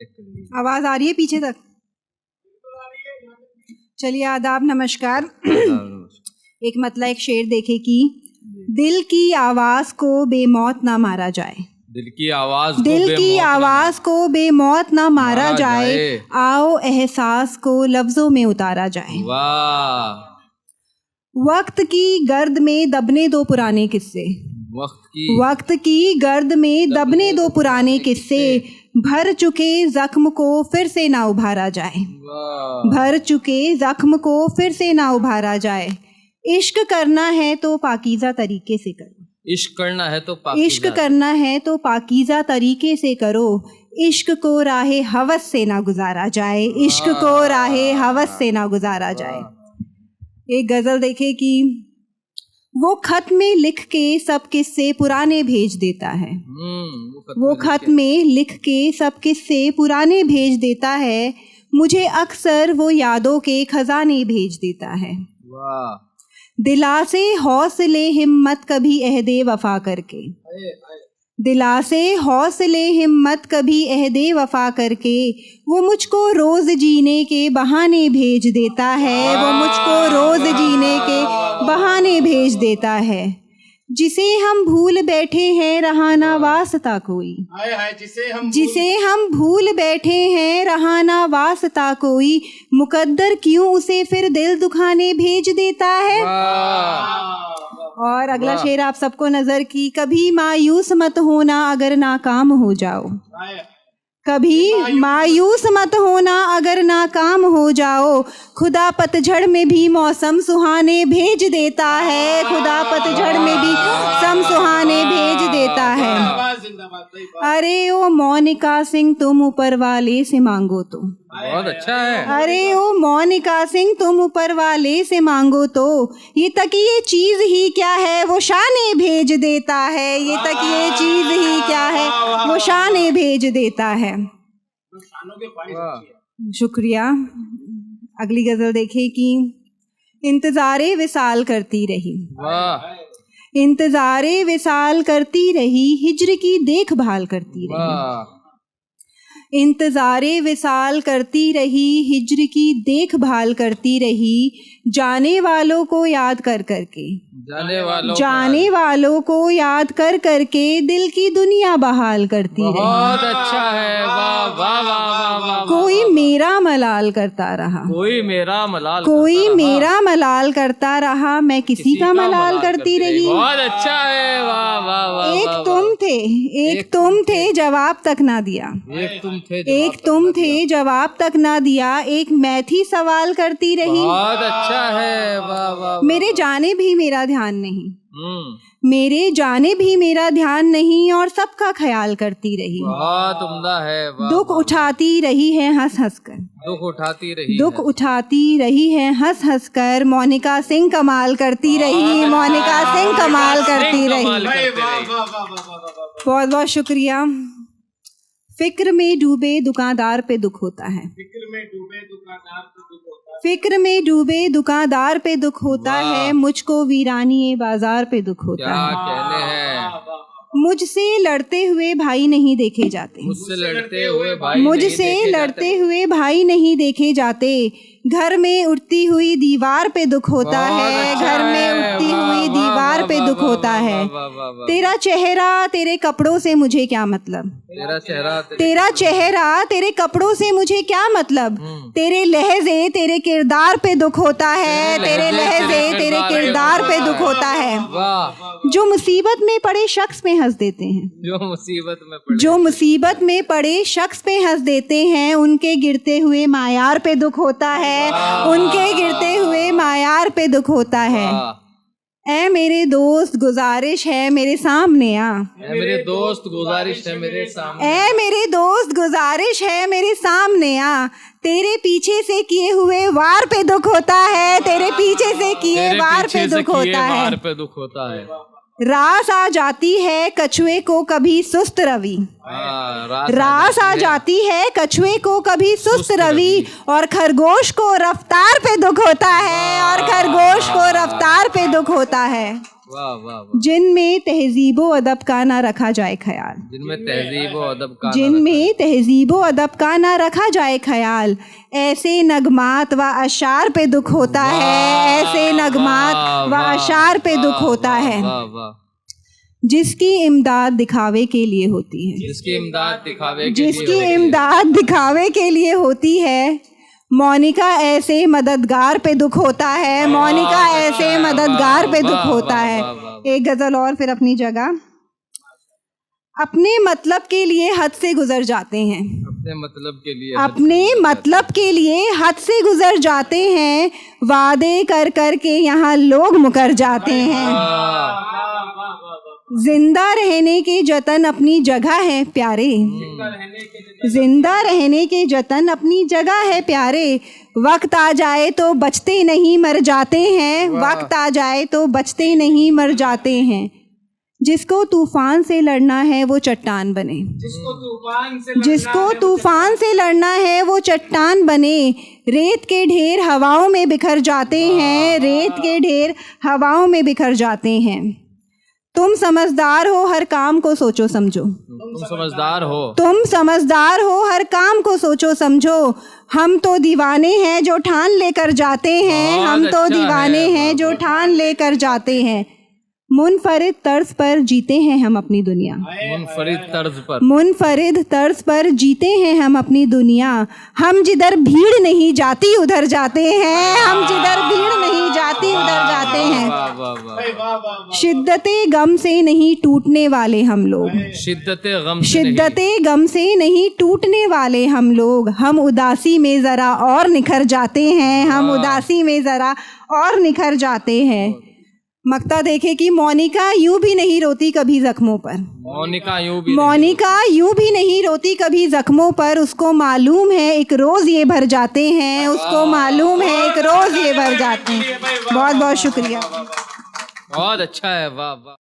आवाज आ रही है पीछे तक? चलिए, आदाब, नमस्कार। एक मतलब एक शेर देखे कि दिल की आवाज को बेमौत ना मारा जाए, दिल की आवाज को बेमौत ना मारा जाए, आओ एहसास को लफ्जों में उतारा जाए। वाह। वक्त की गर्द में दबने दो पुराने किस्से, वक्त की गर्द में दबने दो पुराने किस्से, भर चुके जख्म को फिर से ना उभारा जाए, भर चुके जख्म को फिर से ना उभारा जाए। इश्क करना है तो पाकीज़ा तरीके से करो, इश्क करना है तो पाकीज़ा तरीके से करो। इश्क को राहे हवस से ना गुजारा जाए, इश्क को राहे हवस से ना गुजारा जाए। एक गजल देखे कि वो खत में लिख के सब किस्से पुराने भेज देता है, वो खत में लिख के सब किस्से पुराने भेज देता है, मुझे अक्सर वो यादों के खजाने भेज देता है। वाह। दिलासे हौसले हिम्मत कभी अहदे वफा करके, दिलासे हौसले हिम्मत कभी अहदे वफा करके, वो मुझको रोज जीने के बहाने भेज देता है, वो मुझको रोज जीने के बहाने भेज देता है। जिसे हम भूल बैठे हैं रहाना वास्ता कोई, जिसे हम भूल बैठे हैं रहाना वास्ता कोई, मुकद्दर क्यों उसे फिर दिल दुखाने भेज देता है। और अगला शेर आप सबको नजर की, कभी मायूस मत होना अगर नाकाम हो जाओ, कभी मायूस मत होना अगर नाकाम हो जाओ, खुदा पतझड़ में भी मौसम सुहाने भेज देता है, खुदा पतझड़ में भी मौसम सुहाने भेज देता है। अरे ओ मोनिका सिंह तुम ऊपर वाले से मांगो तो, बहुत अच्छा है। अरे ओ मोनिका सिंह तुम ऊपर वाले से मांगो तो, ये तकिए चीज ही क्या है वो शाने भेज देता है, ये तकिए चीज ही क्या है वो शाने भेज देता है। शुक्रिया। अगली गजल देखे कि इंतजारे विसाल करती रही, इंतजारे विसाल करती रही, हिज्र की देखभाल करती रही, इंतजारे विसाल करती रही, हिज्र की देखभाल करती रही, जाने वालों को याद कर करके, जाने वालों को याद कर करके, दिल की दुनिया बहाल करती रही। बहुत अच्छा है। वाह वाह वाह वाह। कोई मेरा मलाल करता रहा, कोई मेरा मलाल करता रहा, मैं किसी का मलाल करती रही। बहुत अच्छा है। वाह वाह वाह। एक तुम थे जवाब तक ना दिया, एक तुम थे जवाब तक ना दिया, एक मैं थी सवाल करती रही। बहुत अच्छा है। वाह वाह। मेरे जाने भी मेरा ध्यान नहीं, मेरे जाने भी मेरा ध्यान नहीं, और सबका ख्याल करती रही। बहुत उम्दा है। दुख उठाती रही है हंस हंस कर, दुख उठाती रही है हंस हंस कर, मोनिका सिंह कमाल करती रही, मोनिका सिंह कमाल करती रही। बहुत बहुत शुक्रिया। फिक्र में डूबे दुकानदार पे दुख होता है, फिक्र में डूबे दुकानदार पे दुख होता है, मुझको वीरानी बाजार पे दुख होता है। क्या कहने हैं। मुझसे लड़ते हुए भाई नहीं देखे जाते, मुझसे लड़ते हुए भाई नहीं देखे जाते, घर में उठती हुई दीवार पे दुख होता है, घर में उठती हुई दीवार पे दुख होता है। तेरा चेहरा तेरे कपड़ों से मुझे क्या मतलब, तेरा चेहरा तेरे कपड़ों से मुझे क्या मतलब, तेरे लहजे तेरे किरदार पे दुख होता है, तेरे लहजे तेरे किरदार पे दुख होता है। जो मुसीबत में पड़े शख्स पे हंस देते हैं, जो मुसीबत में पड़े शख्स पे हंस देते हैं, उनके गिरते हुए मायार पे दुख होता है, उनके गिरते हुए मायार पे दुख होता है। ऐ मेरे दोस्त गुजारिश है मेरे सामने आ, ऐ मेरे दोस्त गुजारिश है मेरे सामने, ऐ मेरे दोस्त गुजारिश है मेरे सामने आ, तेरे पीछे से किए हुए वार पे दुख होता है, तेरे पीछे से किए वार पे दुख होता है। रास आ जाती है कछुए को कभी सुस्त रवि, रास आ जाती है कछुए को कभी सुस्त रवि, और खरगोश को रफ्तार पे दुख होता है, और खरगोश को रफ्तार पे दुख होता है। वाह वाह वाह। जिनमें तहजीबो अदब का ना रखा जाए ख्याल, जिनमें तहजीब व अदब का जिनमें तहजीबो अदब का ना रखा जाए ख्याल, ऐसे नगमात व अशार पे दुख होता है, ऐसे नगमात व अशार पे दुख होता है। वाह वाह। जिसकी इमदाद दिखावे के लिए होती है, जिसकी इमदाद दिखावे के जिसकी लिए इमदाद दिखावे के लिए होती है, मोनिका ऐसे मददगार पे दुख होता है, मोनिका ऐसे मददगार पे दुख होता है। एक गजल और फिर अपनी जगह। अपने मतलब के लिए हद से गुजर जाते हैं, अपने मतलब के लिए अपने मतलब के लिए हद से गुजर जाते हैं, वादे कर कर के यहाँ लोग मुकर जाते हैं। जिंदा रहने के जतन अपनी जगह है प्यारे, जिंदा रहने के जतन अपनी जगह है प्यारे, वक्त आ जाए तो बचते नहीं मर जाते हैं, वक्त आ जाए तो बचते नहीं मर जाते हैं। जिसको तूफान से लड़ना है वो चट्टान बने, जिसको तूफान से लड़ना है वो चट्टान बने, रेत के ढेर हवाओं में बिखर जाते हैं, रेत के ढेर हवाओं में बिखर जाते हैं। तुम समझदार हो हर काम को सोचो समझो, तुम समझदार हो, तुम समझदार हो हर काम को सोचो समझो, हम तो दीवाने हैं जो ठान लेकर जाते हैं, हम तो दीवाने हैं जो ठान लेकर जाते हैं। मुनफरिद तर्ज पर जीते हैं हम अपनी दुनिया, मुनफरिद तर्ज पर, मुनफरिद तर्ज पर जीते हैं हम अपनी दुनिया, हम जिधर भीड़ नहीं जाती उधर जाते हैं, हम जिधर भीड़ नहीं जाती उधर जाते हैं। वाह वाह वाह। शिद्दते गम से नहीं टूटने वाले हम लोग, शिद्दते गम से शिद्दते गम से नहीं टूटने वाले हम लोग, हम उदासी में ज़रा और निखर जाते हैं, हम उदासी में ज़रा और निखर जाते हैं। मक्ता देखे कि मोनिका यूं भी नहीं रोती कभी जख्मों पर, मोनिका यूं भी नहीं रोती कभी जख्मों पर, उसको मालूम है एक रोज़ ये भर जाते हैं, उसको मालूम है एक रोज़ ये भर जाते हैं। बहुत बहुत शुक्रिया। बहुत अच्छा है, वाह वाह।